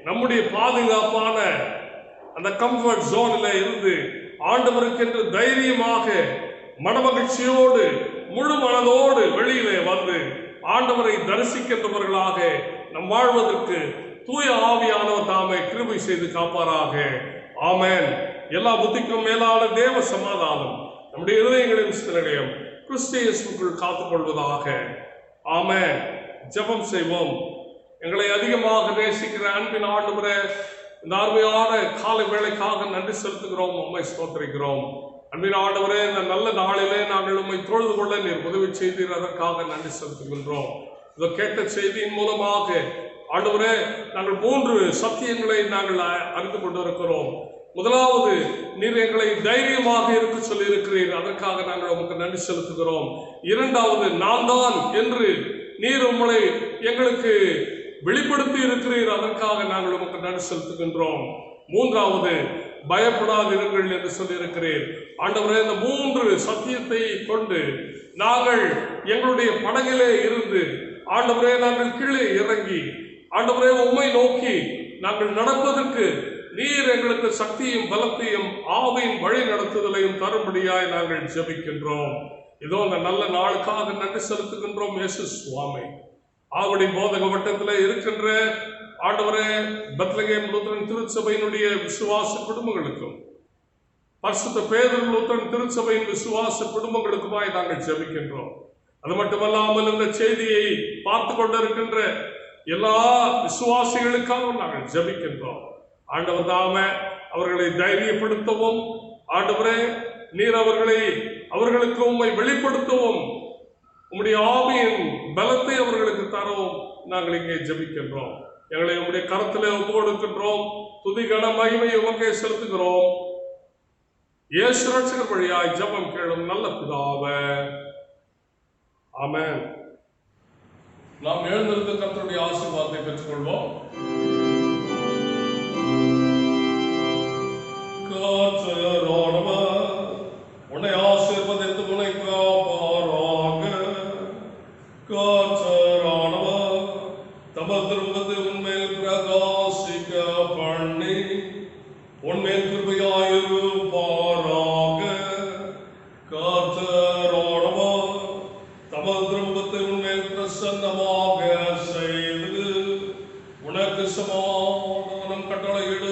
நம்முடைய பாதுகாப்பான அந்த கம்ஃபர்ட் ஜோனில் இருந்து ஆண்டவருக்கென்று தைரியமாக மனமகிழ்ச்சியோடு முழு மனதோடு வெளியிலே வந்து ஆண்டவரை தரிசிக்கின்றவர்களாக நம் வாழ்வதற்கு தூய ஆவியானவர் தாமே கிருபை செய்து காப்பாராக. ஆமென். எல்லா புத்திக்கும் மேலான தேவ சமாதானம் நம்முடைய இருதயங்களின் சிந்தனையும் கிறிஸ்து இயேசுவுக்குள் காத்துக் கொள்வதாக. ஆமென். ஜெபம் செய்வோம். எங்களை அதிகமாக நேசிக்கிற அன்பின் ஆண்டவரே, இந்த அருமையான காலை வேளைக்காக நன்றி செலுத்துகிறோம், உம்மை ஸ்தோத்திரிக்கிறோம். அன்பின் ஆண்டவரே, இந்த நல்ல நாளிலே நாங்கள் உம்மை தொழுது கொள்ள நீர் உதவி செய்தீர், அதற்காக நன்றி செலுத்துகின்றோம். இதை கேட்ட செய்தியின் மூலமாக ஆண்டவரே, நாங்கள் 3 சத்தியங்களை நாங்கள் அறிந்து கொண்டிருக்கிறோம். முதலாவது, நீர் எங்களை தைரியமாக இருக்க சொல்லி இருக்கிறீர், அதற்காக நாங்கள் உமக்கு நன்றி செலுத்துகிறோம். 2வது, நான் தான் என்று நீர் உங்களை எங்களுக்கு வெளிப்படுத்தி இருக்கிறீர், அதற்காக நாங்கள் உமக்கு நன்றி செலுத்துகின்றோம். மூன்றாவது பயப்படாதிருங்கள் என்று சொல்லியிருக்கிறேன். ஆண்டவரே, இந்த 3 சத்தியத்தை கொண்டு நாங்கள் எங்களுடைய படகிலே இருந்து ஆண்டவரே நாங்கள் கீழே இறங்கி ஆண்டவரே உம்மை நோக்கி நாங்கள் நடப்பதற்கு நீர் எங்களுக்கு சக்தியும் பலத்தையும் ஆவியின் வழி நடத்துதலையும் தரும்படியாய் நாங்கள் ஜெபிக்கின்றோம். இதோ அந்த நல்ல நாளுக்காக நன்றி செலுத்துகின்றோம். இயேசு சுவாமி, ஆவடி போதக வட்டத்தில் இருக்கின்ற ஆண்டவரே பெத்லகேம் லூத்தரன் திருச்சபையினுடைய விசுவாச குடும்பங்களுக்கும் பரிசுத்த பேதுரு லூத்தரன் திருச்சபையின் விசுவாச குடும்பங்களுக்குமாய் நாங்கள் ஜெபிக்கின்றோம். அது மட்டுமல்லாமல் இந்த செய்தியை பார்த்து கொண்டிருக்கின்ற எல்லா விசுவாசிகளுக்காக நாங்கள் ஜெபிக்கின்றோம். ஆண்டவர் தாமே அவர்களை தைரியப்படுத்தவும், ஆண்டவரே நீர் அவர்களுக்கு உம்மை வெளிப்படுத்தவும், உம்முடைய ஆவியின் பலத்தை அவர்களுக்கு தரவும் நாங்கள் இங்கே ஜெபிக்கின்றோம். எங்களை உம்முடைய கரத்திலே ஒப்பு கொடுக்கின்றோம். துதி கன மகிமை உமக்கே செலுத்துகிறோம். இயேசு ரட்சகர் வழியாய் ஜெபம் கேளும் நல்ல பிதாவே, ஆமென். நாம் எழுந்திருந்து கர்த்தருடைய ஆசீர்வாதத்தை பெற்றுக்கொள்வோம். கர்த்தரானவர் உன்னை ஆசீர்வதித்து உன்னை காப்பாராக. கர்த்தரானவர் தமது திருமுகத்தை உன்மேல் பிரகாசிக்க பண்ணி உன்மேல் கிருபையாயிருப்பாராக. கர்த்தரானவர் தமது திருமுகத்தை உன்மேல் பிரசன்னமாக செய்து உனக்கு சமாதானம் கட்டளையிடு